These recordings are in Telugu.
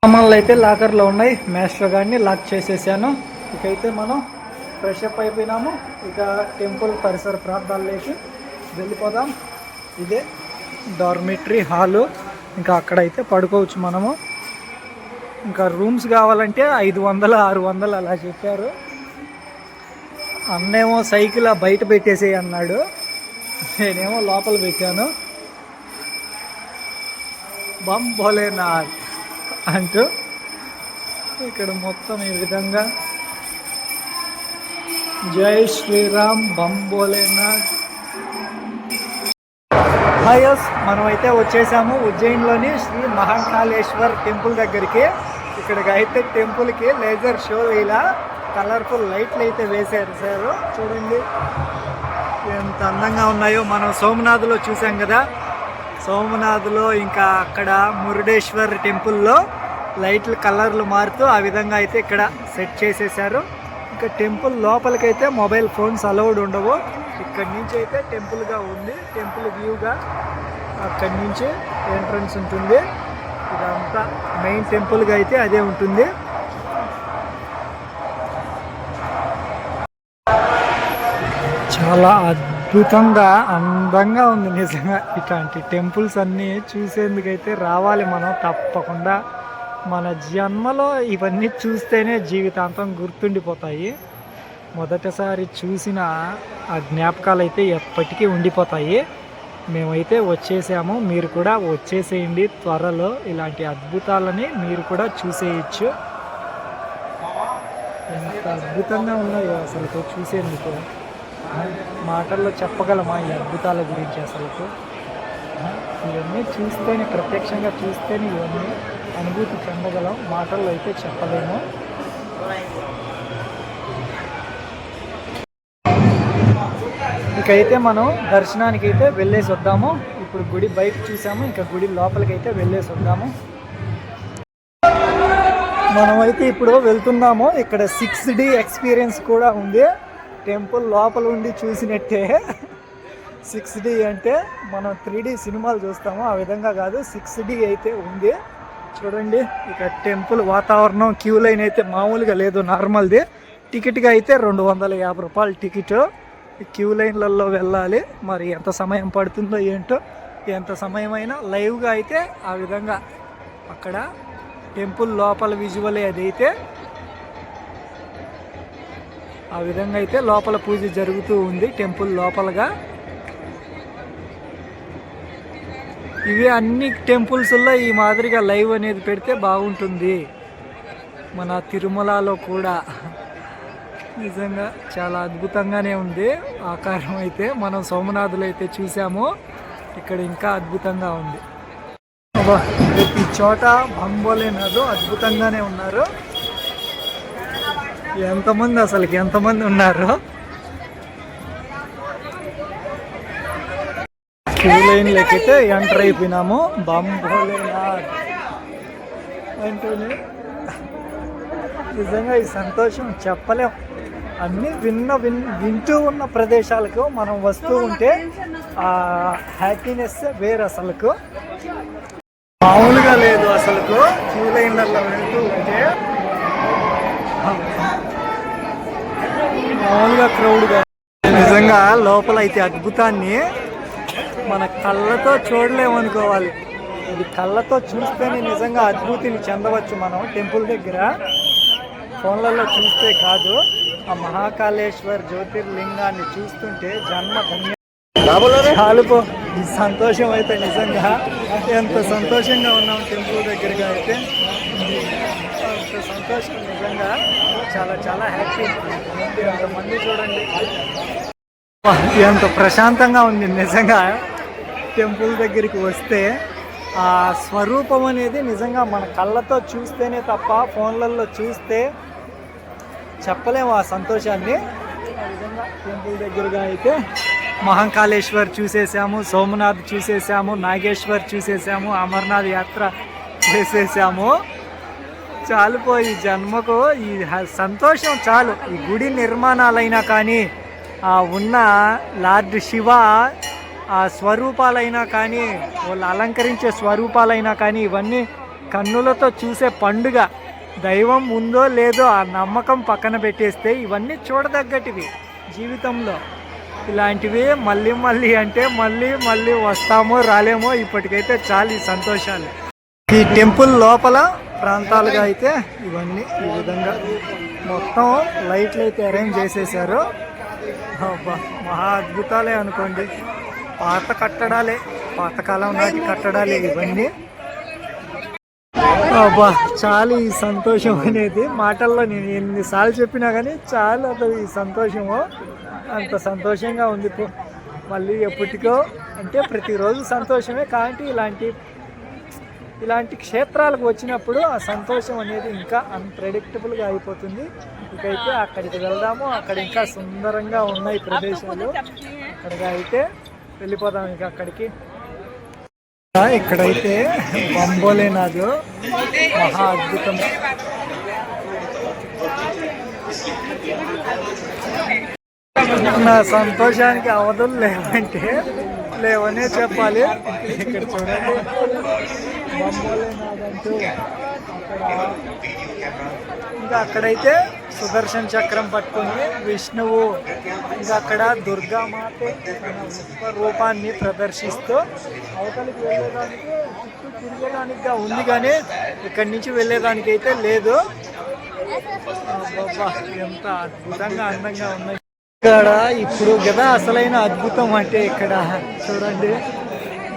సామాన్లు అయితే లాకర్లో ఉన్నాయి. మ్యాస్టర్ గారిని లాక్ చేసేసాను. ఇకైతే మనం ఫ్రెష్ అప్ అయిపోయినాము. ఇక టెంపుల్ పరిసర ప్రాంతాల్లోకి వెళ్ళిపోదాం. ఇదే డార్మిటరీ హాలు. ఇంకా అక్కడైతే పడుకోవచ్చు మనము. ఇంకా రూమ్స్ కావాలంటే 500 600 అలా చెప్పారు. అన్నేమో సైకిల్ బయట పెట్టేసేయి అన్నాడు, నేనేమో లోపల పెట్టాను. బం భోలేనాథ్ అంటూ ఇక్కడ మొత్తం ఈ విధంగా జై శ్రీరామ్ బం భోలేనాథ్. హాయస్, మనమైతే వచ్చేసాము ఉజ్జయిన్లోని శ్రీ మహాకాళేశ్వర్ టెంపుల్ దగ్గరికి. ఇక్కడికి అయితే టెంపుల్కి లేజర్ షో ఇలా కలర్ఫుల్ లైట్లు అయితే వేశారు సార్. చూడండి ఎంత అందంగా ఉన్నాయో. మనం సోమనాథ్లో చూసాం కదా, సోమనాథ్లో ఇంకా అక్కడ మురుడేశ్వర్ టెంపుల్లో లైట్లు కలర్లు మారుతూ ఆ విధంగా అయితే ఇక్కడ సెట్ చేసేసారు. ఇంకా టెంపుల్ లోపలికైతే మొబైల్ ఫోన్స్ అలౌడ్ ఉండవు. ఇక్కడి నుంచి అయితే టెంపుల్గా ఉంది, టెంపుల్ వ్యూగా అక్కడి నుంచి ఎంట్రన్స్ ఉంటుంది. ఇదంతా మెయిన్ టెంపుల్గా అయితే అదే ఉంటుంది. చాలా అద్భుతంగా అందంగా ఉంది నిజంగా. ఇట్లాంటి టెంపుల్స్ అన్నీ చూసేందుకైతే రావాలి మనం తప్పకుండా. మన జన్మలో ఇవన్నీ చూస్తేనే జీవితాంతం గుర్తుండిపోతాయి. మొదటిసారి చూసిన ఆ జ్ఞాపకాలు అయితే ఎప్పటికీ ఉండిపోతాయి. మేమైతే వచ్చేసాము, మీరు కూడా వచ్చేసేయండి త్వరలో. ఇలాంటి అద్భుతాలని మీరు కూడా చూసేయచ్చు. ఎంత అద్భుతంగా ఉన్నాయో అసలు చూసేందుకు మాటల్లో చెప్పగలమా ఈ అద్భుతాల గురించి? అసలు ఇవన్నీ చూస్తేనే, ప్రత్యక్షంగా చూస్తేనే ఇవన్నీ అనుభూతి చెందగలం, మాటల్లో అయితే చెప్పలేము. ఇకైతే మనం దర్శనానికి అయితే వెళ్ళేసి వద్దాము. ఇప్పుడు గుడి బయట చూసాము, ఇంకా గుడి లోపలికైతే వెళ్ళేసి వద్దాము. మనమైతే ఇప్పుడు వెళ్తున్నాము. ఇక్కడ 6D ఎక్స్పీరియన్స్ కూడా ఉంది. టెంపుల్ లోపల ఉండి చూసినట్టే. 6D అంటే మనం 3D సినిమాలు చూస్తాము ఆ విధంగా కాదు, 6D అయితే ఉంది. చూడండి ఇక టెంపుల్ వాతావరణం. క్యూ లైన్ అయితే మామూలుగా లేదు, నార్మల్ది. టికెట్గా అయితే 250 రూపాయలు టికెట్. క్యూ లైన్లలో వెళ్ళాలి. మరి ఎంత సమయం పడుతుందో ఏంటో, ఎంత సమయమైనా లైవ్గా అయితే ఆ విధంగా అక్కడ టెంపుల్ లోపల విజువలే అదైతే ఆ విధంగా అయితే లోపల పూజ జరుగుతూ ఉంది టెంపుల్ లోపలగా. ఇవి అన్ని టెంపుల్స్లో ఈ మాదిరిగా లైవ్ అనేది పెడితే బాగుంటుంది. మన తిరుమలలో కూడా నిజంగా చాలా అద్భుతంగానే ఉంది ఆకారం అయితే. మనం సోమనాథులు అయితే చూసాము, ఇక్కడ ఇంకా అద్భుతంగా ఉంది. ప్రతి చోట బంబోలేనాథు అద్భుతంగానే ఉన్నారు. ఎంతమంది అసలుకి ఎంతమంది ఉన్నారు. క్యూ లైన్లోకి అయితే ఎంటర్ అయిపోయినాము. బంబోలేనాథ్ అంటూనే నిజంగా ఈ సంతోషం చెప్పలేం. అన్నీ వింటూ ఉన్న ప్రదేశాలకు మనం వస్తూ ఉంటే ఆ హ్యాపీనెస్ వేరు అసలుకు. మామూలుగా లేదు అసలుకు. క్యూ లైన్లలో వెళ్తూ ఉంటే మామూలుగా క్రౌడ్గా. నిజంగా లోపల అయితే అద్భుతాన్ని మన కళ్ళతో చూడలేమనుకోవాలి. ఇది కళ్ళతో చూస్తేనే నిజంగా అద్భుతిని చెందవచ్చు మనం టెంపుల్ దగ్గర. ఫోన్లలో చూస్తే కాదు. ఆ మహాకాళేశ్వర్ జ్యోతిర్లింగాన్ని చూస్తుంటే జన్మ ధన్య. చాలుకో ఈ సంతోషం అయితే. నిజంగా ఎంత సంతోషంగా ఉన్నాం టెంపుల్ దగ్గరగా అయితే. అంత సంతోషం నిజంగా. చాలా చాలా హ్యాపీ. ఎంతమంది చూడండి, ఎంత ప్రశాంతంగా ఉంది నిజంగా. టెంపుల్ దగ్గరికి వస్తే ఆ స్వరూపం అనేది నిజంగా మన కళ్ళతో చూస్తేనే తప్ప ఫోన్లలో చూస్తే చెప్పలేము ఆ సంతోషాన్ని. ఆ విధంగా టెంపుల్ దగ్గరగా అయితే మహాకాళేశ్వర్ చూసేసాము, సోమనాథ్ చూసేసాము, నాగేశ్వర్ చూసేసాము, అమర్నాథ్ యాత్ర చేసేసాము. చాలుపోయి జన్మకు ఈ సంతోషం చాలు. ఈ గుడి నిర్మాణాలైనా కానీ, ఉన్న లార్డ్ శివ ఆ స్వరూపాలైనా కానీ, వాళ్ళు అలంకరించే స్వరూపాలైనా కానీ, ఇవన్నీ కన్నులతో చూసే పండుగ. దైవం ఉందో లేదో ఆ నమ్మకం పక్కన పెట్టేస్తే ఇవన్నీ చూడదగ్గటివి జీవితంలో. ఇలాంటివి మళ్ళీ మళ్ళీ అంటే మళ్ళీ మళ్ళీ వస్తామో రాలేమో, ఇప్పటికైతే చాలా ఈ సంతోషాలు. ఈ టెంపుల్ లోపల ప్రాంతాలుగా అయితే ఇవన్నీ ఈ విధంగా మొత్తం లైట్లు అయితే అరేంజ్ చేసేసారు. అబ్బా, మహా అద్భుతాలే అనుకోండి. పాత కట్టడాలే, పాతకాలం నాటి కట్టడాలే ఇవన్నీ. అబ్బా, చాలా ఈ సంతోషం అనేది మాటల్లో నేను ఎన్నిసార్లు చెప్పినా కానీ చాలా ఈ సంతోషము అంత సంతోషంగా ఉంది. మళ్ళీ ఎప్పటికో అంటే ప్రతిరోజు సంతోషమే, కానీ ఇలాంటి క్షేత్రాలకు వచ్చినప్పుడు ఆ సంతోషం అనేది ఇంకా అన్ప్రెడిక్టబుల్గా అయిపోతుంది. ఇకైతే అక్కడికి వెళ్దాము. అక్కడ ఇంకా సుందరంగా ఉన్నాయి ప్రదేశాలు. అక్కడికి అయితే వెళ్ళిపోదాం ఇంకా అక్కడికి. ఇక్కడైతే బంబోలేనాథ్ మహా అద్భుతం. నా సంతోషానికి అవధులు లేవనే చెప్పాలి. ఇక్కడ చూడండి, బంబోలేనాథ్ అంటూ ఇంకా అక్కడైతే సుదర్శన్ చక్రం పట్టుకుని విష్ణువు, ఇంకా అక్కడ దుర్గామాత రూపాన్ని ప్రదర్శిస్తూ అవతలికి వెళ్ళేదానికి చుట్టూ తిరిగేదానికిగా ఉంది, కానీ ఇక్కడి నుంచి వెళ్ళేదానికి అయితే లేదు. ఎంత అద్భుతంగా అందంగా ఉన్నాయి ఇక్కడ. ఇప్పుడు కదా అసలైన అద్భుతం అంటే ఇక్కడ చూడండి,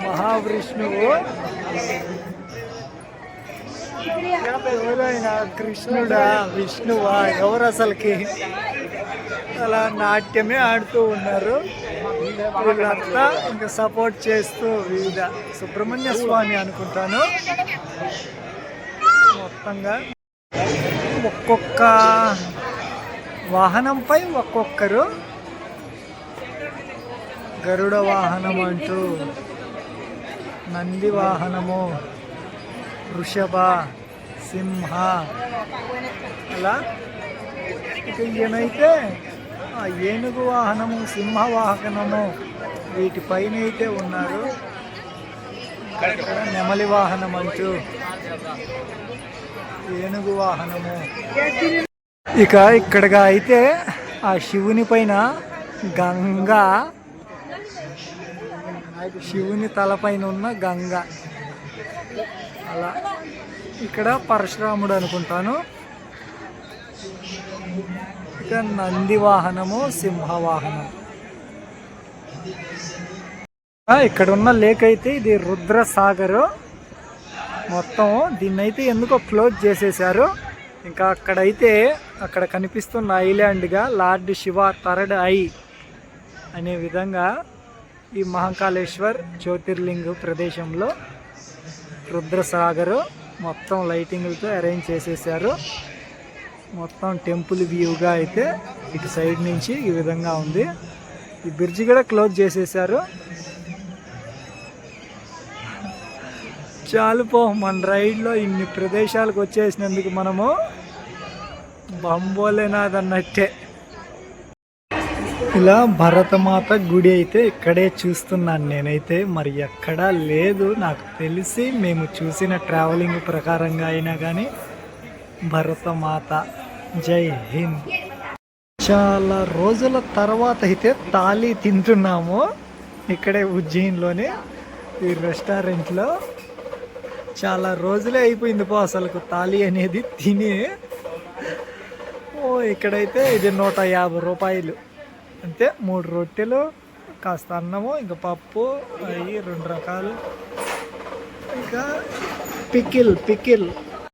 మహావిష్ణువు ఎవరైనా కృష్ణుడా విష్ణువా ఎవరు అసలుకి అలా నాట్యమే ఆడుతూ ఉన్నారు. వీళ్ళంతా ఇంకా సపోర్ట్ చేస్తూ వివిధ సుబ్రహ్మణ్య స్వామి అనుకుంటాను. మొత్తంగా ఒక్కొక్క వాహనంపై ఒక్కొక్కరు, గరుడ వాహనం అంటూ, నంది వాహనము, వృషభ, సింహ, అలా ఇక ఈయనైతే ఆ ఏనుగు వాహనము, సింహ వాహనము వీటిపైన అయితే ఉన్నారు. ఇక్కడ నెమలి వాహనం అంటూ, ఏనుగు వాహనము. ఇక ఇక్కడగా అయితే ఆ శివుని పైన గంగా, శివుని తలపైన ఉన్న గంగ, అలా ఇక్కడ పరశురాముడు అనుకుంటాను. ఇక నంది వాహనము, సింహ వాహనం. ఇక్కడ ఉన్న లేక్ అయితే ఇది రుద్రసాగర్. మొత్తం దీన్నైతే ఎందుకో క్లోజ్ చేసేసారు. ఇంకా అక్కడైతే అక్కడ కనిపిస్తున్న ఐలాండ్గా లార్డ్ శివ థర్డ్ ఐ అనే విధంగా ఈ మహాకాళేశ్వర్ జ్యోతిర్లింగ ప్రదేశంలో రుద్రసాగర్ మొత్తం లైటింగ్లతో అరేంజ్ చేసేసారు. మొత్తం టెంపుల్ వ్యూగా అయితే ఇటు సైడ్ నుంచి ఈ విధంగా ఉంది. ఈ బ్రిడ్జ్ కూడా క్లోజ్ చేసేసారు. చాలు పో, మన రైడ్లో ఇన్ని ప్రదేశాలకు వచ్చేసినందుకు మనము బంబోలేనాథ్ అన్నట్టే. ఇలా భరతమాత గుడి అయితే ఇక్కడే చూస్తున్నాను నేనైతే. మరి ఎక్కడా లేదు నాకు తెలిసి, మేము చూసిన ట్రావెలింగ్ ప్రకారంగా అయినా కానీ. భరతమాత జై హింద్. చాలా రోజుల తర్వాత అయితే తాళీ తింటున్నాము ఇక్కడే ఉజ్జయిన్లోనే ఈ రెస్టారెంట్లో. చాలా రోజులే అయిపోయింది పో అసలు తాళీ అనేది తిని. ఇక్కడైతే ఇది 150 రూపాయలు అంతే. 3 రొట్టెలు, కాస్త అన్నము, ఇంకా పప్పు, అవి 2 రకాలు, ఇంకా పికిల్